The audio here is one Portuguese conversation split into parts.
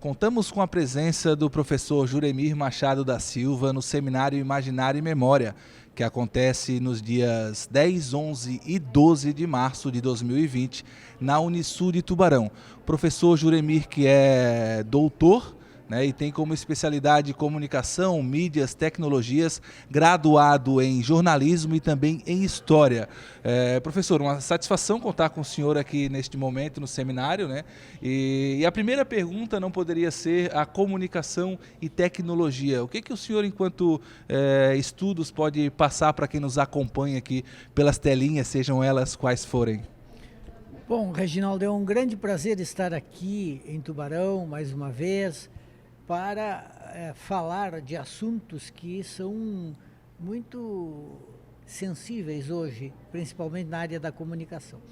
Contamos com a presença do professor Juremir Machado da Silva no Seminário Imaginário e Memória, que acontece nos dias 10, 11 e 12 de março de 2020, na Unisul de Tubarão. O professor Juremir, que é doutor, né, e tem como especialidade comunicação, mídias, tecnologias, graduado em jornalismo e também em história. Professor, uma satisfação contar com o senhor aqui neste momento no seminário, né? E a primeira pergunta não poderia ser a comunicação e tecnologia. O que o senhor, enquanto estudos, pode passar para quem nos acompanha aqui pelas telinhas, sejam elas quais forem? Bom, Reginaldo, é um grande prazer estar aqui em Tubarão mais uma vez para falar de assuntos que são muito sensíveis hoje, principalmente na área da comunicação.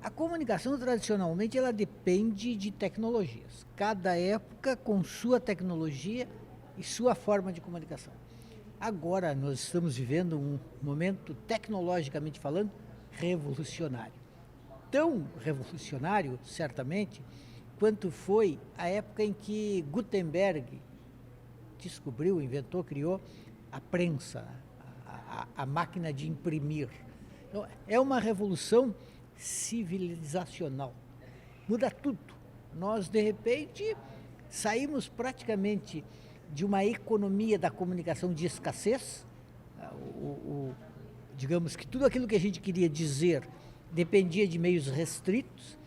A comunicação, tradicionalmente, ela depende de tecnologias. Cada época com sua tecnologia e sua forma de comunicação. Agora nós estamos vivendo um momento, tecnologicamente falando, revolucionário. Tão revolucionário, certamente, quanto foi a época em que Gutenberg descobriu, inventou, criou a prensa, a máquina de imprimir. Então, é uma revolução civilizacional. Muda tudo. Nós, de repente, saímos praticamente de uma economia da comunicação de escassez. Digamos que tudo aquilo que a gente queria dizer dependia de meios restritos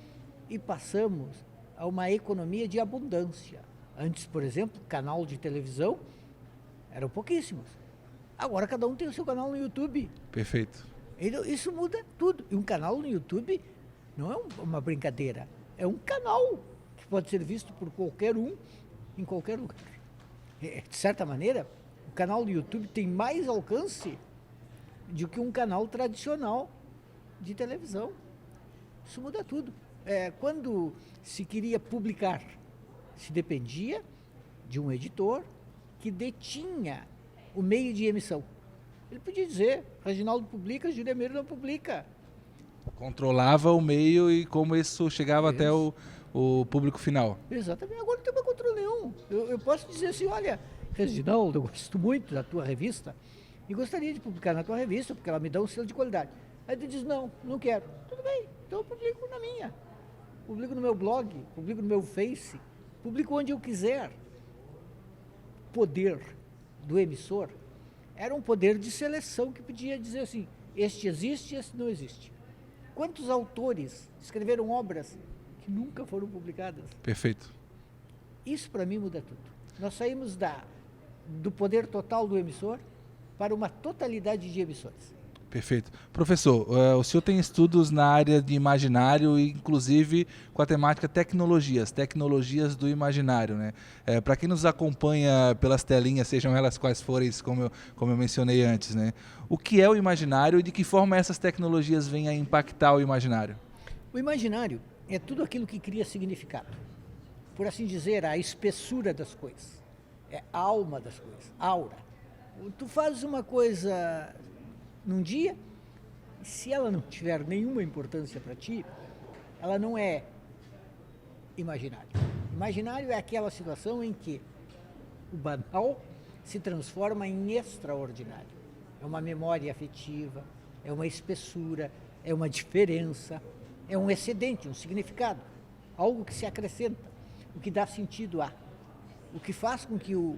e passamos a uma economia de abundância. Antes, por exemplo, canal de televisão eram pouquíssimos. Agora cada um tem o seu canal no YouTube. Perfeito. Isso muda tudo. E um canal no YouTube não é uma brincadeira. É um canal que pode ser visto por qualquer um, em qualquer lugar. De certa maneira, o canal do YouTube tem mais alcance do que um canal tradicional de televisão. Isso muda tudo. Quando se queria publicar, se dependia de um editor que detinha o meio de emissão. Ele podia dizer, Reginaldo publica, Juremir não publica. Controlava o meio e como isso chegava até o público final. Exatamente, agora não tem mais controle nenhum. Eu posso dizer assim, olha, Reginaldo, eu gosto muito da tua revista e gostaria de publicar na tua revista, porque ela me dá um selo de qualidade. Aí tu diz, não quero. Tudo bem, então eu publico na minha. Publico no meu blog, publico no meu Face, publico onde eu quiser. O poder do emissor era um poder de seleção que podia dizer assim, este existe, este não existe. Quantos autores escreveram obras que nunca foram publicadas? Perfeito. Isso para mim muda tudo. Nós saímos do poder total do emissor para uma totalidade de emissores. Perfeito. Professor, o senhor tem estudos na área de imaginário, inclusive com a temática tecnologias do imaginário, né? Para quem nos acompanha pelas telinhas, sejam elas quais forem, como eu mencionei antes, né? O que é o imaginário e de que forma essas tecnologias vêm a impactar o imaginário? O imaginário é tudo aquilo que cria significado. Por assim dizer, a espessura das coisas. É a alma das coisas, aura. Tu fazes uma coisa num dia, se ela não tiver nenhuma importância para ti, ela não é imaginário. Imaginário é aquela situação em que o banal se transforma em extraordinário. É uma memória afetiva, é uma espessura, é uma diferença, é um excedente, um significado, algo que se acrescenta, o que dá sentido a, o que faz com que o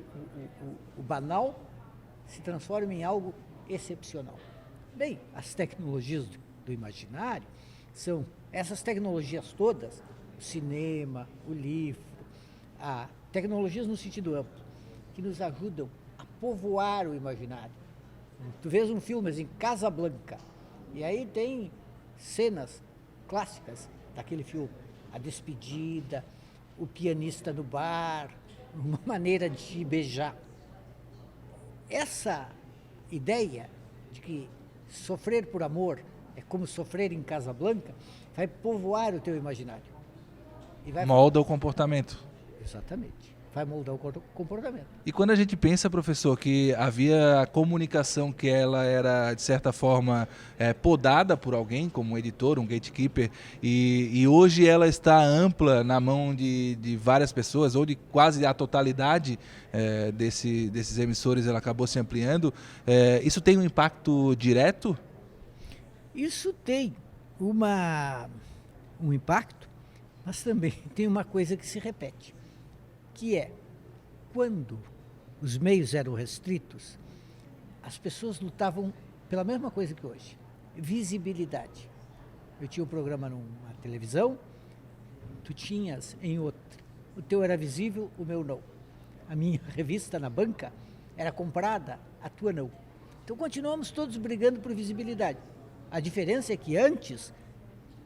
banal se transforme em algo excepcional. Bem, as tecnologias do imaginário são essas tecnologias todas, o cinema, o livro, tecnologias no sentido amplo, que nos ajudam a povoar o imaginário. Tu vês um filme assim, Casablanca, e aí tem cenas clássicas daquele filme, a despedida, o pianista no bar, uma maneira de beijar. Essa ideia de que sofrer por amor é como sofrer em Casablanca, vai povoar o teu imaginário. Molda o comportamento. Exatamente. vai moldar o comportamento. E quando a gente pensa, professor, que havia a comunicação que ela era, de certa forma, podada por alguém, como um editor, um gatekeeper, e hoje ela está ampla na mão de várias pessoas, ou de quase a totalidade desses emissores, ela acabou se ampliando, isso tem um impacto direto? Isso tem um impacto, mas também tem uma coisa que se repete, que é, quando os meios eram restritos, as pessoas lutavam pela mesma coisa que hoje, visibilidade. Eu tinha um programa numa televisão, tu tinhas em outra. O teu era visível, o meu não. A minha revista na banca era comprada, a tua não. Então continuamos todos brigando por visibilidade. A diferença é que antes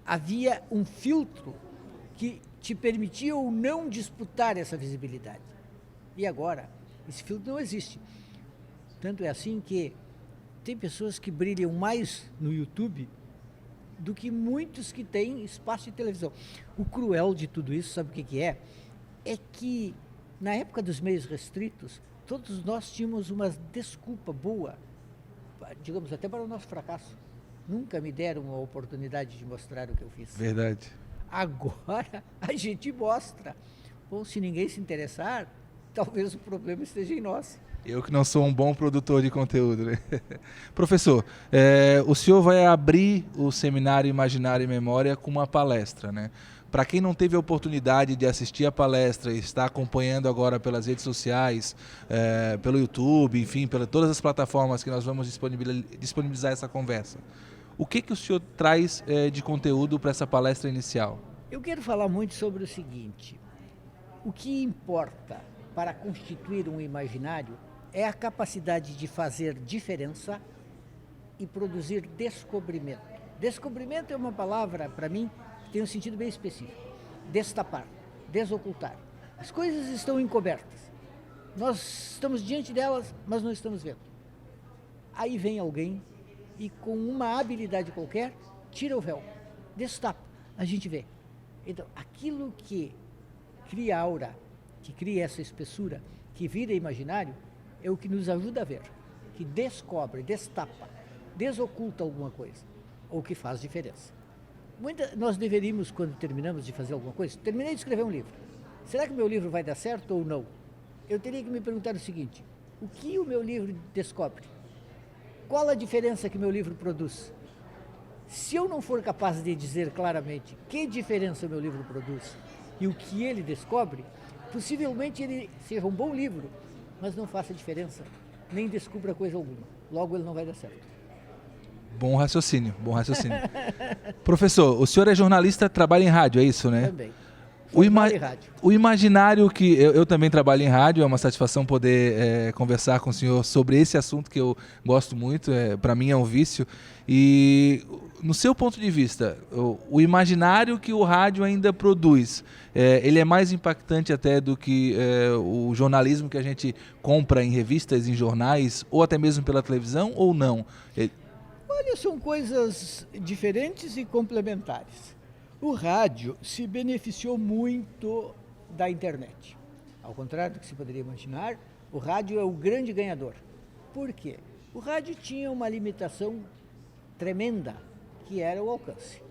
havia um filtro que te permitia ou não disputar essa visibilidade. E agora, esse filtro não existe. Tanto é assim que tem pessoas que brilham mais no YouTube do que muitos que têm espaço de televisão. O cruel de tudo isso, sabe o que é? É que, na época dos meios restritos, todos nós tínhamos uma desculpa boa, digamos, até para o nosso fracasso. Nunca me deram uma oportunidade de mostrar o que eu fiz. Verdade. Agora a gente mostra. Bom, se ninguém se interessar, talvez o problema esteja em nós. Eu que não sou um bom produtor de conteúdo, né? Professor, o senhor vai abrir o Seminário Imaginário e Memória com uma palestra, né? Para quem não teve a oportunidade de assistir a palestra e está acompanhando agora pelas redes sociais, pelo YouTube, enfim, pelas todas as plataformas que nós vamos disponibilizar essa conversa, o que o senhor traz de conteúdo para essa palestra inicial? Eu quero falar muito sobre o seguinte: o que importa para constituir um imaginário é a capacidade de fazer diferença e produzir descobrimento. Descobrimento é uma palavra, para mim, que tem um sentido bem específico. Destapar, desocultar. As coisas estão encobertas. Nós estamos diante delas, mas não estamos vendo. Aí vem alguém e, com uma habilidade qualquer, tira o véu, destapa, a gente vê. Então, aquilo que cria aura, que cria essa espessura, que vira imaginário, é o que nos ajuda a ver, que descobre, destapa, desoculta alguma coisa, ou que faz diferença. Nós deveríamos, quando terminamos de fazer alguma coisa, terminei de escrever um livro, será que o meu livro vai dar certo ou não? Eu teria que me perguntar o seguinte: o que o meu livro descobre? Qual a diferença que meu livro produz? Se eu não for capaz de dizer claramente que diferença o meu livro produz e o que ele descobre, possivelmente ele seja um bom livro, mas não faça diferença, nem descubra coisa alguma. Logo ele não vai dar certo. Bom raciocínio, bom raciocínio. Professor, o senhor é jornalista, trabalha em rádio, é isso, né? Também. O imaginário que... Eu também trabalho em rádio, é uma satisfação poder conversar com o senhor sobre esse assunto que eu gosto muito, para mim é um vício. E, no seu ponto de vista, o imaginário que o rádio ainda produz, ele é mais impactante até do que o jornalismo que a gente compra em revistas, em jornais, ou até mesmo pela televisão, ou não? Olha, são coisas diferentes e complementares. O rádio se beneficiou muito da internet. Ao contrário do que se poderia imaginar, o rádio é o grande ganhador. Por quê? O rádio tinha uma limitação tremenda, que era o alcance.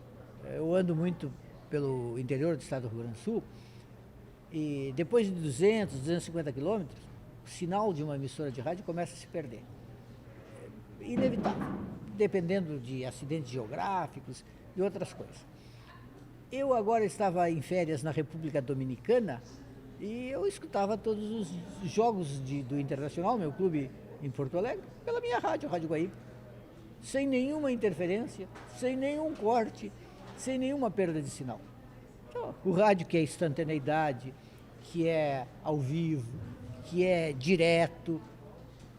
Eu ando muito pelo interior do estado do Rio Grande do Sul e depois de 200, 250 quilômetros, o sinal de uma emissora de rádio começa a se perder. É inevitável, dependendo de acidentes geográficos e outras coisas. Eu agora estava em férias na República Dominicana e eu escutava todos os jogos do Internacional, meu clube em Porto Alegre, pela minha rádio, a Rádio Guaíba, sem nenhuma interferência, sem nenhum corte, sem nenhuma perda de sinal. Então, o rádio, que é instantaneidade, que é ao vivo, que é direto,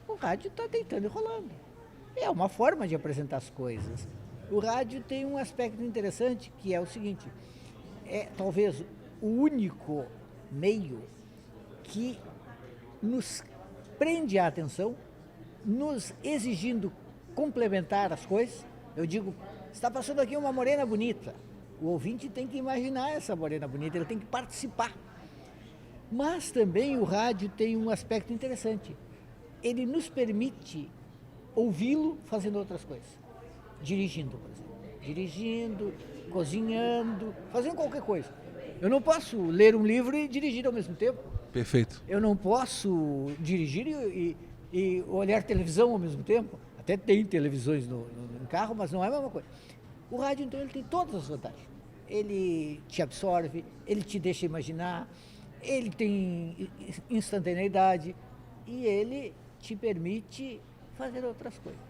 o rádio está deitando e rolando. É uma forma de apresentar as coisas. O rádio tem um aspecto interessante, que é o seguinte: é talvez o único meio que nos prende a atenção, nos exigindo complementar as coisas. Eu digo, está passando aqui uma morena bonita. O ouvinte tem que imaginar essa morena bonita, ele tem que participar. Mas também o rádio tem um aspecto interessante. Ele nos permite ouvi-lo fazendo outras coisas. Dirigindo, por exemplo. Dirigindo, cozinhando, fazendo qualquer coisa. Eu não posso ler um livro e dirigir ao mesmo tempo. Perfeito. Eu não posso dirigir e olhar televisão ao mesmo tempo. Até tem televisões no carro, mas não é a mesma coisa. O rádio, então, ele tem todas as vantagens. Ele te absorve, ele te deixa imaginar, ele tem instantaneidade e ele te permite fazer outras coisas.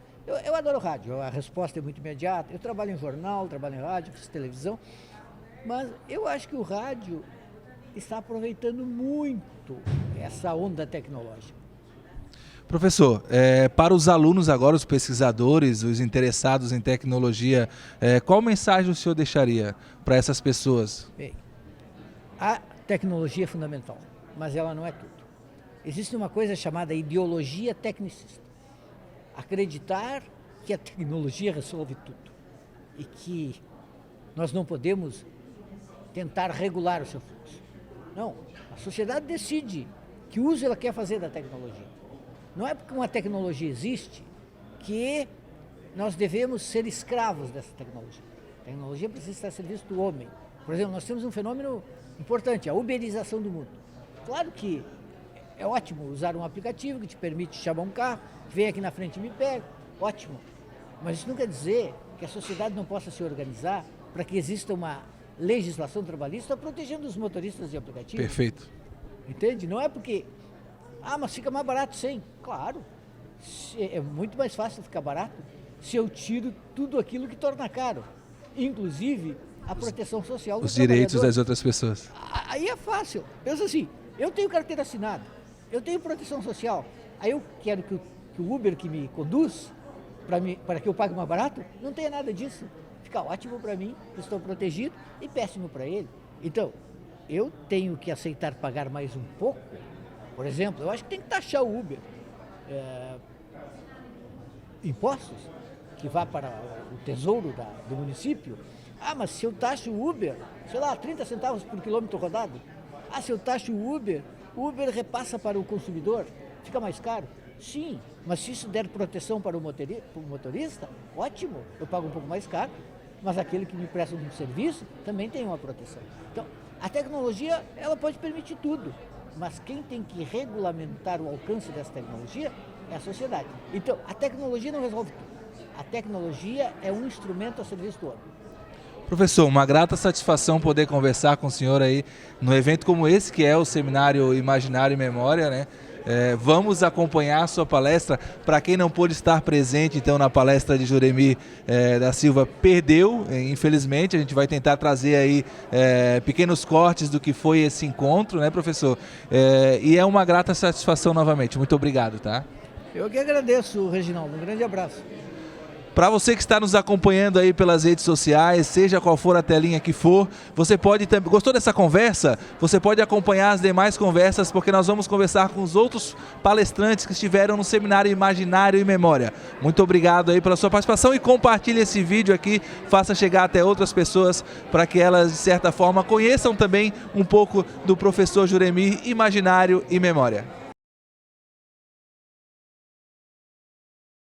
Eu adoro rádio, a resposta é muito imediata. Eu trabalho em jornal, trabalho em rádio, fiz televisão, mas eu acho que o rádio está aproveitando muito essa onda tecnológica. Professor, para os alunos agora, os pesquisadores, os interessados em tecnologia, qual mensagem o senhor deixaria para essas pessoas? Bem, a tecnologia é fundamental, mas ela não é tudo. Existe uma coisa chamada ideologia tecnicista. Acreditar que a tecnologia resolve tudo e que nós não podemos tentar regular o seu fluxo. Não, a sociedade decide que uso ela quer fazer da tecnologia. Não é porque uma tecnologia existe que nós devemos ser escravos dessa tecnologia. A tecnologia precisa estar a serviço do homem. Por exemplo, nós temos um fenômeno importante, a uberização do mundo. Claro que é ótimo usar um aplicativo que te permite chamar um carro, que vem aqui na frente e me pega, ótimo. Mas isso não quer dizer que a sociedade não possa se organizar para que exista uma legislação trabalhista protegendo os motoristas de aplicativo. Perfeito. Entende? Não é porque... mas fica mais barato sem. Claro, é muito mais fácil ficar barato se eu tiro tudo aquilo que torna caro, inclusive a proteção social do os direitos das outras pessoas. Aí é fácil. Pensa assim, eu tenho carteira assinada, eu tenho proteção social, aí eu quero que o Uber que me conduz, para que eu pague mais barato, não tenha nada disso. Fica ótimo para mim, estou protegido, e péssimo para ele. Então, eu tenho que aceitar pagar mais um pouco. Por exemplo, eu acho que tem que taxar o Uber. Impostos que vá para o tesouro do município. Mas se eu taxo o Uber, sei lá, 30 centavos por quilômetro rodado. Se eu taxo o Uber repassa para o consumidor, fica mais caro. Sim, mas se isso der proteção para o motorista, ótimo, eu pago um pouco mais caro, mas aquele que me presta um serviço também tem uma proteção. Então, a tecnologia, ela pode permitir tudo. Mas quem tem que regulamentar o alcance dessa tecnologia é a sociedade. Então, a tecnologia não resolve tudo. A tecnologia é um instrumento a serviço do homem. Professor, uma grata satisfação poder conversar com o senhor aí num evento como esse, que é o Seminário Imaginário e Memória, né? Vamos acompanhar a sua palestra. Para quem não pôde estar presente, então, na palestra de Juremir da Silva, perdeu, infelizmente. A gente vai tentar trazer aí pequenos cortes do que foi esse encontro, né, professor? E é uma grata satisfação novamente. Muito obrigado, tá? Eu que agradeço, Reginaldo. Um grande abraço. Para você que está nos acompanhando aí pelas redes sociais, seja qual for a telinha que for, você pode também... Gostou dessa conversa? Você pode acompanhar as demais conversas, porque nós vamos conversar com os outros palestrantes que estiveram no Seminário Imaginário e Memória. Muito obrigado aí pela sua participação e compartilhe esse vídeo aqui, faça chegar até outras pessoas para que elas, de certa forma, conheçam também um pouco do professor Juremir Imaginário e Memória.